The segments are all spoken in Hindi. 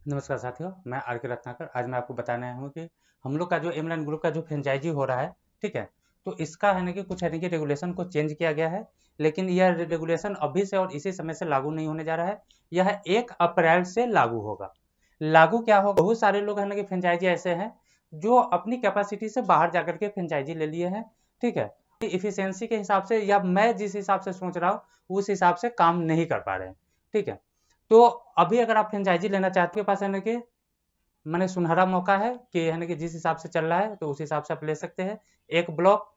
नमस्कार साथियों, मैं आर के रत्नाकर। आज मैं आपको बताने आया हूँ कि हम लोग का जो एमलाइन ग्रुप का जो फ्रेंचाइजी हो रहा है, ठीक है। तो इसका है ना कि कुछ है ना कि रेगुलेशन को चेंज किया गया है, लेकिन यह रेगुलेशन अभी से और इसी समय से लागू नहीं होने जा रहा है। यह 1 अप्रैल से लागू होगा। लागू क्या होगा, बहुत सारे लोग है ना कि फ्रेंचाइजी ऐसे हैं जो अपनी कैपेसिटी से बाहर जाकर के फ्रेंचाइजी ले लिए हैं, ठीक है। इफिशियंसी के हिसाब से या मैं जिस हिसाब से सोच रहा हूँ उस हिसाब से काम नहीं कर पा रहे हैं, ठीक है। तो अभी अगर आप फ्रेंचाइजी लेना चाहते हो, पास है ना कि मैंने सुनहरा मौका है कि है ना कि जिस हिसाब से चल रहा है तो उस हिसाब से आप ले सकते हैं। एक ब्लॉक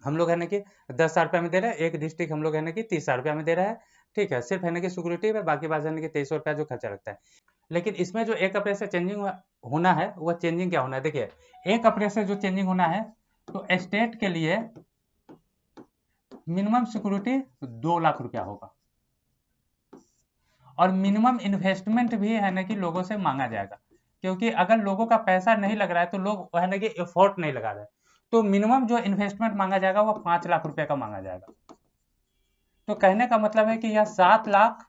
हम लोग है ना कि 10,000 रुपया में दे रहे हैं, एक डिस्ट्रिक्ट हम लोग है ना कि 30,000 रुपया में दे रहा है, ठीक है। सिर्फ है ना कि सिक्योरिटी में, बाकी बात है ना कि 2300 रुपया जो खर्चा लगता है। लेकिन इसमें जो 1 अप्रैल से चेंजिंग होना है, वह चेंजिंग क्या होना है, देखिए। 1 अप्रैल से जो चेंजिंग होना है, तो स्टेट के लिए मिनिमम सिक्योरिटी 2 लाख रुपया होगा, और मिनिमम इन्वेस्टमेंट भी है ना कि लोगों से मांगा जाएगा, क्योंकि अगर लोगों का पैसा नहीं लग रहा है तो लोग है ना कि एफोर्ट नहीं लगा रहे। तो मिनिमम जो इन्वेस्टमेंट मांगा जाएगा वो 5 लाख रुपए का मांगा जाएगा। तो कहने का मतलब है कि यह 7 लाख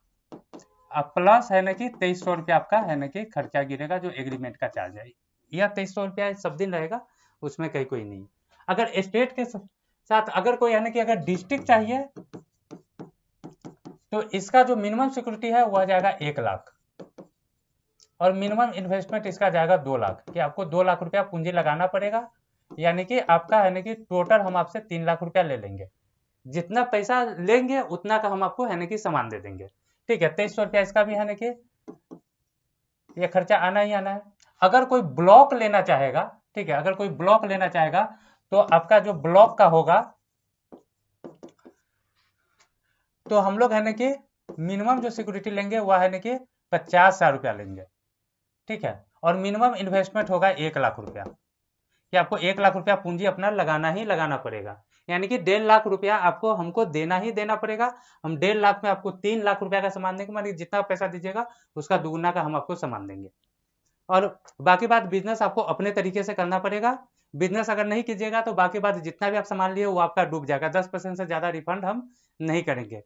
प्लस है ना कि 2300 रुपया आपका है ना कि खर्चा गिरेगा, जो एग्रीमेंट का चार्ज है। यह 2300 रुपया सब दिन रहेगा, उसमें कहीं कोई नहीं। अगर स्टेट के साथ अगर कोई है ना कि अगर डिस्ट्रिक्ट चाहिए, तो इसका जो मिनिमम सिक्योरिटी है वह जाएगा 1 लाख, और मिनिमम इन्वेस्टमेंट इसका जाएगा 2 लाख, कि आपको 2 लाख रुपया पूंजी लगाना पड़ेगा। यानी कि आपका है ना कि टोटल हम आपसे 3 लाख रुपया ले लेंगे। जितना पैसा लेंगे उतना का हम आपको है ना कि सामान दे देंगे, ठीक है। 2300 रुपया इसका भी है ना कि ये खर्चा आना ही आना है। अगर कोई ब्लॉक लेना चाहेगा, ठीक है, अगर कोई ब्लॉक लेना चाहेगा तो आपका जो ब्लॉक का होगा, तो हम लोग है ना कि मिनिमम जो सिक्योरिटी लेंगे वह है ना कि 50,000 रुपया लेंगे, ठीक है। और मिनिमम इन्वेस्टमेंट होगा 1 लाख रुपया, कि आपको 1 लाख रुपया पूंजी अपना लगाना ही लगाना पड़ेगा। यानी कि 1.5 लाख रुपया आपको हमको देना ही देना पड़ेगा। हम 1.5 लाख में आपको 3 लाख रुपया का सामान देंगे, मानिए जितना पैसा दीजिएगा उसका दुगुना का हम आपको सामान देंगे। और बाकी बात बिजनेस आपको अपने तरीके से करना पड़ेगा। बिजनेस अगर नहीं कीजिएगा तो बाकी बात जितना भी आप सामान लिए वो आपका डूब जाएगा। 10% से ज्यादा रिफंड हम नहीं करेंगे,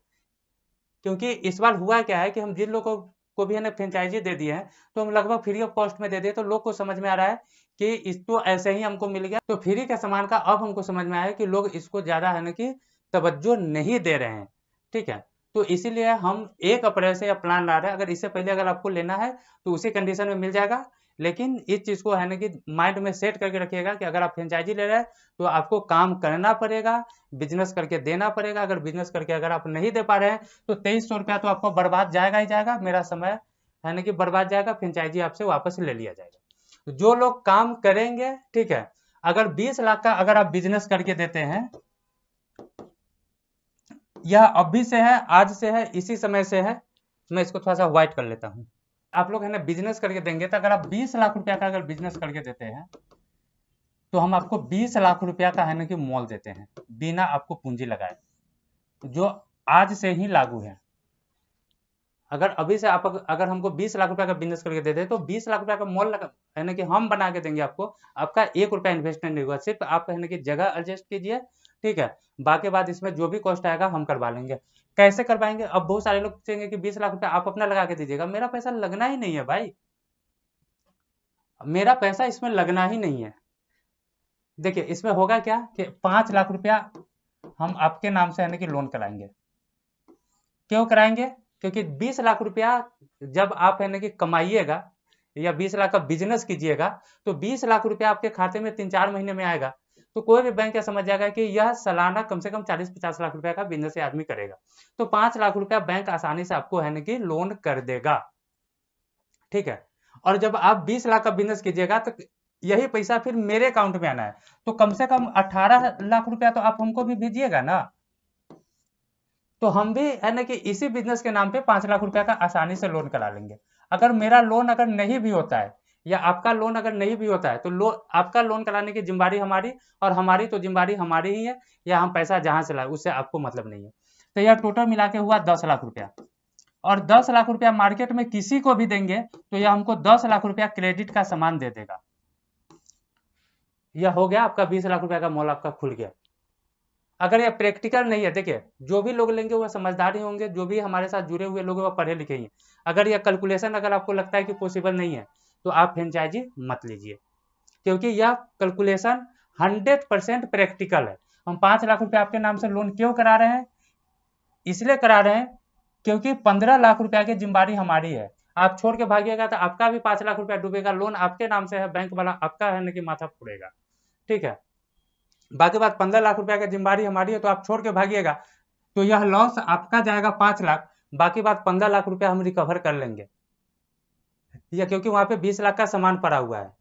क्योंकि इस बार हुआ क्या है कि हम जिन लोगों को भी है ना फ्रेंचाइजी दे दिए हैं, तो हम लगभग फ्री ऑफ कॉस्ट में दे दिए। तो लोग को समझ में आ रहा है कि इसको ऐसे ही हमको मिल गया, तो फ्री के सामान का अब हमको समझ में आया कि लोग इसको ज्यादा है ना कि तवज्जो नहीं दे रहे हैं, ठीक है। तो इसीलिए हम 1 अप्रैल से यह प्लान ला रहे हैं। अगर इससे पहले अगर आपको लेना है तो उसी कंडीशन में मिल जाएगा, लेकिन इस चीज को है ना कि माइंड में सेट करके रखिएगा कि अगर आप फ्रेंचाइजी ले रहे हैं तो आपको काम करना पड़ेगा, बिजनेस करके देना पड़ेगा। अगर बिजनेस करके अगर आप नहीं दे पा रहे हैं तो 2300 रुपया तो आपको बर्बाद जाएगा ही जाएगा, मेरा समय है ना कि बर्बाद जाएगा, फ्रेंचाइजी आपसे वापस ले लिया जाएगा। तो जो लोग काम करेंगे, ठीक है, अगर 20 लाख का अगर आप बिजनेस करके देते हैं, यह अभी से है, आज से है, इसी समय से है। मैं इसको थोड़ा सा व्हाइट कर लेता हूँ। आप लोग है ना बिजनेस करके देंगे, तो अगर आप 20 लाख रुपया का अगर बिजनेस करके देते हैं तो हम आपको 20 लाख रुपया का है ना कि मॉल देते हैं, बिना आपको पूंजी लगाए, जो आज से ही लागू है। अगर अभी से आप अगर हमको 20 लाख रुपया का बिजनेस करके दे दे तो 20 लाख रुपया का मॉल लगा है ना कि हम बना के देंगे आपको। आपका 1 रुपया इन्वेस्टमेंट नहीं होगा, सिर्फ आप है ना कि जगह एडजस्ट कीजिए, ठीक है। बाकी बात इसमें जो भी कॉस्ट आएगा हम करवा लेंगे। कैसे करवाएंगे, अब बहुत सारे लोग पूछेंगे कि 20 लाख रुपया आप अपना लगा के दीजिएगा। मेरा पैसा लगना ही नहीं है भाई, मेरा पैसा इसमें लगना ही नहीं है। देखिए इसमें होगा क्या कि 5 लाख रुपया हम आपके नाम से है ना कि लोन कराएंगे। क्यों कराएंगे, क्योंकि 20 लाख रुपया जब आप है ना कि कमाइएगा या 20 लाख का बिजनेस कीजिएगा, तो 20 लाख रुपया आपके खाते में 3-4 महीने में आएगा। तो कोई भी बैंक क्या समझ जाएगा कि यह सालाना कम से कम 40-50 लाख रुपया का बिजनेस आदमी करेगा। तो 5 लाख रुपया बैंक आसानी से आपको है ना कि लोन कर देगा, ठीक है। और जब आप 20 लाख का बिजनेस कीजिएगा तो यही पैसा फिर मेरे अकाउंट में आना है, तो कम से कम 18 लाख रुपया तो आप हमको भी भेजिएगा ना। तो हम भी है ना कि इसी बिजनेस के नाम पे 5 लाख रुपया का आसानी से लोन करा लेंगे। अगर मेरा लोन अगर नहीं भी होता है या आपका लोन अगर नहीं भी होता है, तो आपका लोन कराने की जिम्मेदारी हमारी, और हमारी तो जिम्मेदारी हमारी ही है, या हम पैसा जहां से लाए उससे आपको मतलब नहीं है। तो यह टोटल मिला के हुआ 10 लाख रुपया। और 10 लाख रुपया मार्केट में किसी को भी देंगे तो यह हमको 10 लाख रुपया क्रेडिट का सामान दे देगा। यह हो गया आपका 20 लाख रुपया का मॉल आपका खुल गया। अगर ये प्रैक्टिकल नहीं है, देखिए जो भी लोग लेंगे वह समझदार ही होंगे, जो भी हमारे साथ जुड़े हुए लोग हैं वह पढ़े लिखे ही हैं। अगर यह कैलकुलेशन अगर आपको लगता है कि पॉसिबल नहीं है तो आप फ्रेंचाइजी मत लीजिए, क्योंकि यह कैलकुलेशन 100% प्रैक्टिकल है। हम 5 लाख रुपए आपके नाम से लोन क्यों करा रहे हैं? इसलिए करा रहे हैं क्योंकि 15 लाख रुपया की जिम्मेदारी हमारी है। आप छोड़ के भागिएगा तो आपका भी 5 लाख रुपया डूबेगा, लोन आपके नाम से है, बैंक वाला आपका है ना कि माथा फोड़ेगा, ठीक है। बाकी बात 15 लाख रुपया की जिम्मेदारी हमारी है, तो आप छोड़ के भागिएगा तो यह लॉस आपका जाएगा 5 लाख, बाकी बात 15 लाख रुपया हम रिकवर कर लेंगे, या क्योंकि वहां पे 20 लाख का सामान पड़ा हुआ है।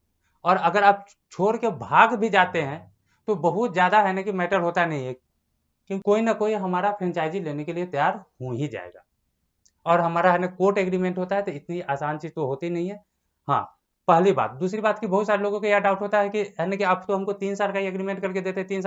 और अगर आप छोड़ के भाग भी जाते हैं तो बहुत ज्यादा है ना कि मैटर होता नहीं है, क्योंकि कोई ना कोई हमारा फ्रेंचाइजी लेने के लिए तैयार हो ही जाएगा। और हमारा है ना कोर्ट एग्रीमेंट होता है, तो इतनी आसान चीज तो होती नहीं है। हाँ, पहली बात। दूसरी बात की बहुत सारे लोगों को यह डाउट होता है कि है ना कि आप तो हमको 3 साल का एग्रीमेंट करके देते हैं, 3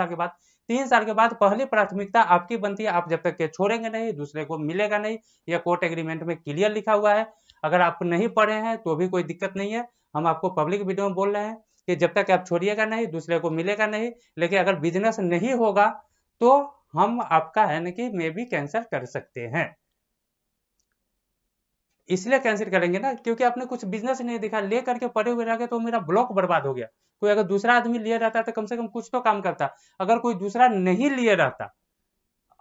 साल के बाद पहली प्राथमिकता आपकी बनती है, आप जब तक के छोड़ेंगे नहीं, दूसरे को मिलेगा नहीं। यह कोर्ट एग्रीमेंट में क्लियर लिखा हुआ है। अगर आप नहीं पढ़े हैं तो भी कोई दिक्कत नहीं है, हम आपको पब्लिक वीडियो में बोल रहे हैं कि जब तक आप छोड़िएगा नहीं, दूसरे को मिलेगा नहीं। लेकिन अगर बिजनेस नहीं होगा तो हम आपका है ना कि मे भी कैंसिल कर सकते हैं। इसलिए कैंसिल करेंगे ना क्योंकि आपने कुछ बिजनेस नहीं दिखा, ले करके पड़े हुए रह गए तो मेरा ब्लॉक बर्बाद हो गया। कोई अगर दूसरा आदमी लिए रहता तो कम से कम कुछ तो काम करता। अगर कोई दूसरा नहीं लिए रहता,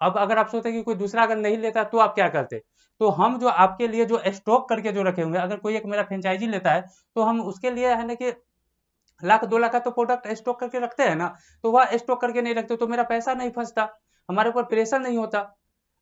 अब अगर आप सोचते कि कोई दूसरा अगर नहीं लेता तो आप क्या करते? तो हम जो आपके लिए जो स्टॉक करके जो रखे हुए, अगर कोई एक मेरा फ्रेंचाइजी लेता है तो हम उसके लिए है ना कि 1,00,000-2,00,000 का तो प्रोडक्ट स्टॉक करके रखते हैं ना, तो वह स्टॉक करके नहीं रखते तो मेरा पैसा नहीं फंसता, हमारे ऊपर प्रेशर नहीं होता।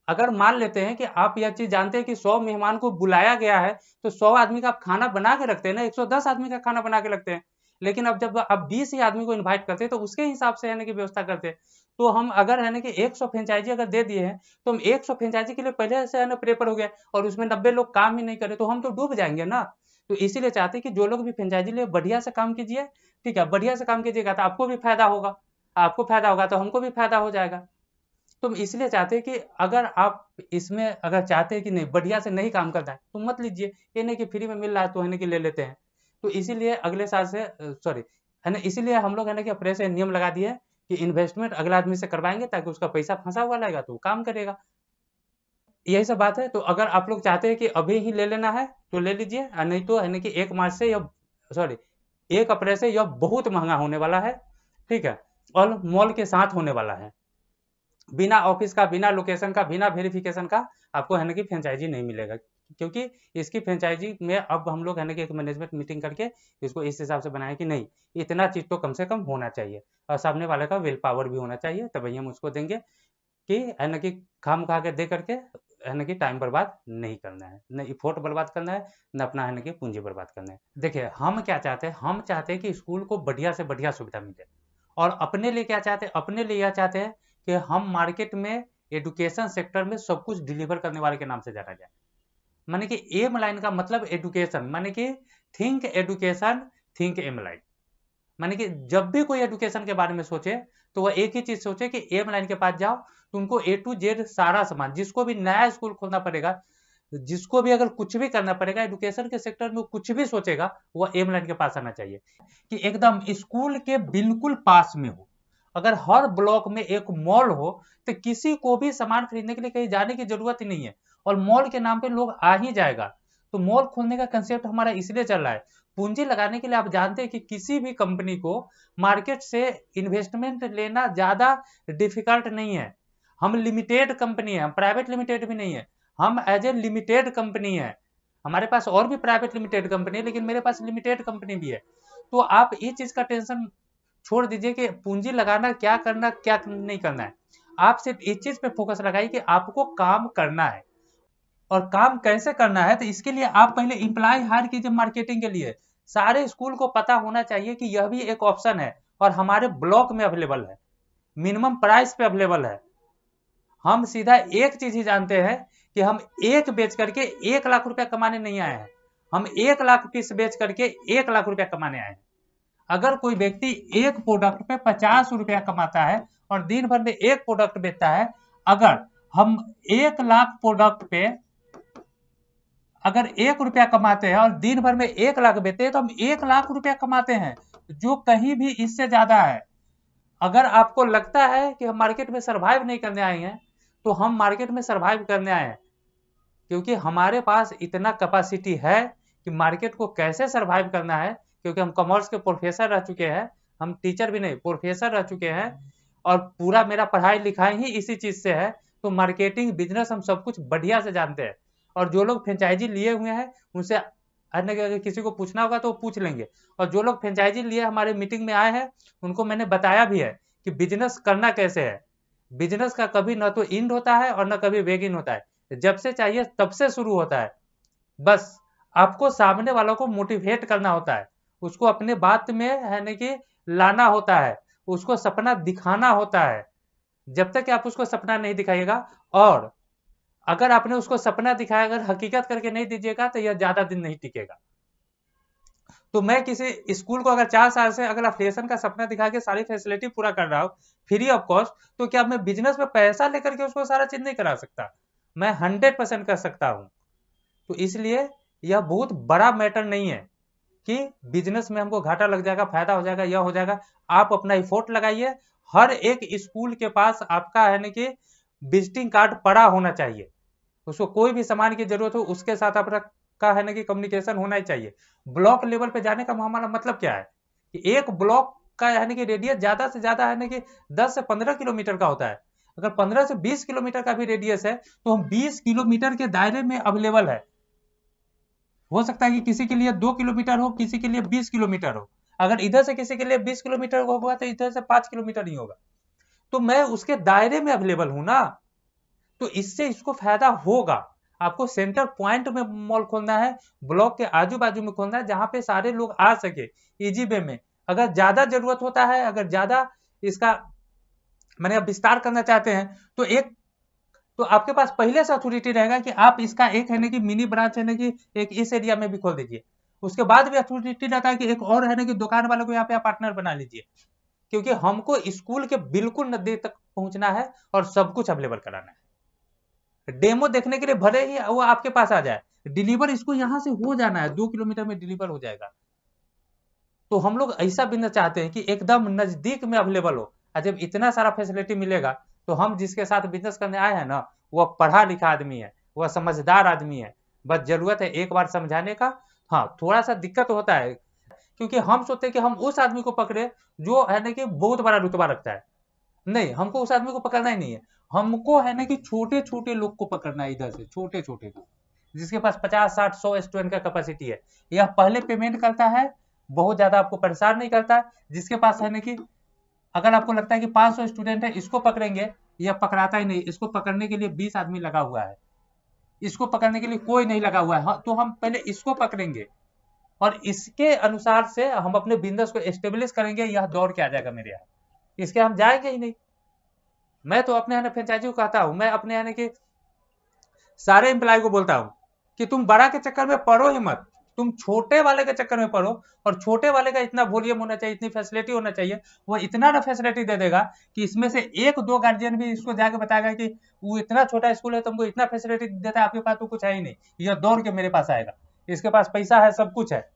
अगर मान लेते हैं कि आप यह चीज जानते हैं कि 100 मेहमान को बुलाया गया है तो 100 आदमी का आप खाना बना के रखते हैं ना, 110 आदमी का खाना बना के रखते हैं। लेकिन अब जब आप 20 ही आदमी को इनवाइट करते हैं तो उसके हिसाब से है ना कि व्यवस्था करते हैं। तो हम अगर है ना कि 100 फ्रेंचाइजी अगर दे दिए हैं तो हम 100 फ्रेंचाइजी के लिए पहले से है ना प्रेपर हो गया, और उसमें 90 लोग काम ही नहीं करे तो हम तो डूब जाएंगे ना। तो इसीलिए चाहते हैं कि जो लोग भी फ्रेंचाइजी लिए बढ़िया से काम कीजिए, ठीक है। बढ़िया से काम कीजिएगा तो आपको भी फायदा होगा, आपको फायदा होगा तो हमको भी फायदा हो जाएगा। तो इसलिए चाहते हैं कि अगर आप इसमें अगर चाहते हैं कि नहीं बढ़िया से नहीं काम करता है तो मत लीजिए। ये नहीं कि फ्री में मिल रहा है तो है ना कि ले लेते हैं। तो इसीलिए अगले साल से सॉरी है ना, इसीलिए हम लोग है ना कि अपने से नियम लगा दिए कि इन्वेस्टमेंट अगला आदमी से करवाएंगे ताकि उसका पैसा फंसा हुआ रहेगा तो वो काम करेगा। यही सब बात है। तो अगर आप लोग चाहते हैं कि अभी ही ले लेना है तो ले लीजिए, नहीं तो है ना कि 1 मार्च से या सॉरी 1 अप्रैल से यह बहुत महंगा होने वाला है, ठीक है। और मॉल के साथ होने वाला है, बिना ऑफिस का, बिना लोकेशन का, बिना वेरिफिकेशन का आपको है ना कि फ्रेंचाइजी नहीं मिलेगा। क्योंकि इसकी फ्रेंचाइजी में अब हम लोग है ना कि एक मैनेजमेंट मीटिंग करके इसको इस हिसाब से बनाए कि नहीं इतना चीज तो कम से कम होना चाहिए, और सामने वाले का विल पावर भी होना चाहिए, तभी हम उसको देंगे कि है ना कि खाम खा के दे करके है ना कि टाइम बर्बाद नहीं करना है, न इफोर्ट बर्बाद करना है, न अपना है ना कि पूंजी बर्बाद करना है। देखिए हम क्या चाहते हैं, हम चाहते हैं कि स्कूल को बढ़िया से बढ़िया सुविधा मिले, और अपने लिए क्या चाहते हैं, अपने लिए यह चाहते हैं कि हम मार्केट में एजुकेशन सेक्टर में सब कुछ डिलीवर करने वाले के नाम से जाना जाए। माने कि एम लाइन का मतलब एजुकेशन, माने कि थिंक एजुकेशन थिंक एम लाइन। माने कि जब भी कोई एजुकेशन के बारे में सोचे तो वह एक ही चीज सोचे कि एम लाइन के पास जाओ, तुमको ए टू जेड सारा सामान, जिसको भी नया स्कूल खोलना पड़ेगा, जिसको भी अगर कुछ भी करना पड़ेगा एजुकेशन के सेक्टर में, कुछ भी सोचेगा वह एम लाइन के पास आना चाहिए कि एकदम स्कूल के बिल्कुल पास में हो। अगर हर ब्लॉक में एक मॉल हो तो किसी को भी सामान खरीदने के लिए कहीं जाने की जरूरत ही नहीं है, और मॉल के नाम पे लोग आ ही जाएगा। तो मॉल खोलने का कंसेप्ट हमारा इसलिए चल रहा है, पूंजी लगाने के लिए। आप जानते हैं कि किसी भी कंपनी को मार्केट से इन्वेस्टमेंट लेना ज्यादा डिफिकल्ट नहीं है। हम लिमिटेड कंपनी है, हम प्राइवेट लिमिटेड भी नहीं है, हम एज ए लिमिटेड कंपनी है। हमारे पास और भी प्राइवेट लिमिटेड कंपनी है, लेकिन मेरे पास लिमिटेड कंपनी भी है। तो आप ये चीज का टेंशन छोड़ दीजिए कि पूंजी लगाना क्या करना क्या नहीं करना है। आप सिर्फ इस चीज पे फोकस लगाइए कि आपको काम करना है, और काम कैसे करना है तो इसके लिए आप पहले एम्प्लॉय हायर कीजिए मार्केटिंग के लिए। सारे स्कूल को पता होना चाहिए कि यह भी एक ऑप्शन है और हमारे ब्लॉक में अवेलेबल है, मिनिमम प्राइस पे अवेलेबल है। हम सीधा एक चीज ही जानते हैं कि हम एक बेच करके 1 लाख रुपया कमाने नहीं आए हैं, हम 1 लाख पीस बेच करके 1 लाख रुपया कमाने आए हैं। अगर कोई व्यक्ति एक प्रोडक्ट पे 50 रुपया कमाता है और दिन भर में एक प्रोडक्ट बेचता है, अगर हम 1 लाख प्रोडक्ट पे अगर 1 रुपया कमाते हैं और दिन भर में 1 लाख बेचते हैं तो हम 1 लाख रुपया कमाते हैं, जो कहीं भी इससे ज्यादा है। अगर आपको लगता है कि हम मार्केट में सरवाइव नहीं करने आए हैं, तो हम मार्केट में सरवाइव करने आए हैं, क्योंकि हमारे पास इतना कैपेसिटी है कि मार्केट को कैसे सरवाइव करना है, क्योंकि हम कॉमर्स के प्रोफेसर रह चुके हैं, हम टीचर भी नहीं प्रोफेसर रह चुके हैं, और पूरा मेरा पढ़ाई लिखाई ही इसी चीज से है। तो मार्केटिंग बिजनेस हम सब कुछ बढ़िया से जानते हैं। और जो लोग फ्रेंचाइजी लिए हुए हैं उनसे अगर किसी को पूछना होगा तो पूछ लेंगे। और जो लोग फ्रेंचाइजी लिए हमारे मीटिंग में आए हैं उनको मैंने बताया भी है कि बिजनेस करना कैसे है। बिजनेस का कभी न तो इंड होता है और न कभी बेगिन होता है, जब से चाहिए तब से शुरू होता है। बस आपको सामने वालों को मोटिवेट करना होता है, उसको अपने बात में है ना कि लाना होता है, उसको सपना दिखाना होता है। जब तक आप उसको सपना नहीं दिखाइएगा, और अगर आपने उसको सपना दिखाया अगर हकीकत करके नहीं दीजिएगा तो यह ज्यादा दिन नहीं टिकेगा। तो मैं किसी स्कूल को अगर 4 साल से अगर अफिलिएशन का सपना दिखा के सारी फैसिलिटी पूरा कर रहा हूं फ्री ऑफ कॉस्ट, तो क्या मैं बिजनेस में पैसा लेकर के उसको सारा चीज नहीं करा सकता? मैं 100% कर सकता हूं। तो इसलिए यह बहुत बड़ा मैटर नहीं है कि बिजनेस में हमको घाटा लग जाएगा, फायदा हो जाएगा, यह हो जाएगा। आप अपना एफोर्ट लगाइए। हर एक स्कूल के पास आपका है ना कि विजिटिंग कार्ड पड़ा होना चाहिए। उसको कोई भी सामान की जरूरत हो उसके साथ आपका है ना कि कम्युनिकेशन होना ही चाहिए। ब्लॉक लेवल पे जाने का हमारा मतलब क्या है कि एक ब्लॉक का है ना कि रेडियस ज्यादा से ज्यादा है ना कि 10 से 15 किलोमीटर का होता है। अगर 15 से 20 किलोमीटर का भी रेडियस है तो हम 20 किलोमीटर के दायरे में अवेलेबल है। हो सकता है कि किसी के लिए 2 किलोमीटर हो, किसी के लिए 20 किलोमीटर हो। अगर इधर से किसी के लिए 20 किलोमीटर होगा तो इधर से 5 किलोमीटर ही होगा। तो मैं उसके दायरे में अवेलेबल हूं ना, तो इससे इसको फायदा होगा। आपको सेंटर पॉइंट में मॉल खोलना है, ब्लॉक के आजू बाजू में खोलना है, जहां पे सारे लोग आ सके इजी वे में। अगर ज्यादा जरूरत होता है, अगर ज्यादा इसका मैंने विस्तार करना चाहते हैं, तो आपके पास पहले से अथॉरिटी रहेगा कि आप इसका एक है ना कि मिनी ब्रांच है ना कि एक इस एरिया में भी खोल दीजिए। उसके बाद भी अथॉरिटी रहता है कि एक और है ना कि दुकान वाले को यहाँ पे आप पार्टनर बना लीजिए। क्योंकि हमको स्कूल के बिल्कुल नजदीक तक पहुंचना है और सब कुछ अवेलेबल कराना है। डेमो देखने के लिए भले ही वो आपके पास आ जाए, डिलीवर इसको यहाँ से हो जाना है, 2 किलोमीटर में डिलीवर हो जाएगा। तो हम लोग ऐसा बिजनेस चाहते हैं कि एकदम नजदीक में अवेलेबल हो। और जब इतना सारा फैसिलिटी मिलेगा तो हम जिसके साथ बिजनेस करने आए हैं ना, वह पढ़ा लिखा आदमी है, वह समझदार आदमी है। बस जरूरत है एक बार समझाने का। हाँ, थोड़ा सा दिक्कत होता है क्योंकि हम सोचते हैं कि हम उस आदमी को पकड़े जो है ना कि बहुत बड़ा रुतबा रखता है। नहीं, हमको उस आदमी को पकड़ना ही नहीं है। हमको है ना कि छोटे छोटे लोग को पकड़ना है, इधर से छोटे छोटे लोग जिसके पास 50 60 100 स्टूडेंट का कैपेसिटी है। यह पहले पेमेंट करता है, बहुत ज्यादा आपको परेशान नहीं करता है। जिसके पास है ना कि अगर आपको लगता है कि 500 स्टूडेंट है इसको पकड़ेंगे, यह पकड़ाता ही नहीं। इसको पकड़ने के लिए 20 आदमी लगा हुआ है, इसको पकड़ने के लिए कोई नहीं लगा हुआ है। हाँ, तो हम पहले इसको पकड़ेंगे और इसके अनुसार से हम अपने बिजनेस को एस्टेब्लिश करेंगे। यह दौड़ के आ जाएगा मेरे यहाँ, इसके हम जाएंगे ही नहीं। मैं तो अपने यहाँ फ्रेंचाइजी को कहता हूँ, मैं अपने यहाँ के सारे एम्प्लॉय को बोलता हूँ कि तुम बड़ा के चक्कर में पड़ो ही मत, तुम छोटे वाले के चक्कर में पड़ो। और छोटे वाले का इतना वॉल्यूम होना चाहिए, इतनी फैसिलिटी होना चाहिए, वो इतना ना फैसिलिटी दे देगा कि इसमें से 1-2 गार्जियन भी इसको जाके बताएगा कि वो इतना छोटा स्कूल है, तुमको इतना फैसिलिटी देता है, आपके पास तो कुछ है ही नहीं, यह दौड़ के मेरे पास आएगा, इसके पास पैसा है, सब कुछ है।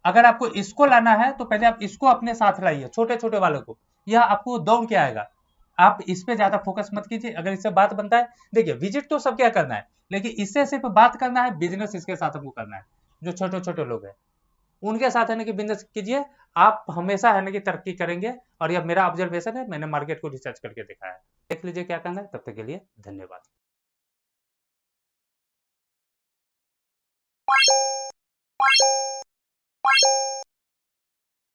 अगर आपको इसको लाना है तो पहले आप इसको अपने साथ लाइए, छोटे छोटे वालों को, यह आपको दौड़ के आएगा। आप इस पे ज्यादा फोकस मत कीजिए। अगर इससे बात बनता है, देखिए विजिट तो सब क्या करना है, लेकिन इससे सिर्फ बात करना है, बिजनेस इसके साथ हमको करना है। जो छोटे छोटे लोग हैं उनके साथ है ना कि बिजनेस कीजिए, आप हमेशा है ना कि तरक्की करेंगे। और यह मेरा ऑब्जर्वेशन है, मैंने मार्केट को रिसर्च करके देखा है। देख लीजिए क्या करना है। तब तक के लिए धन्यवाद।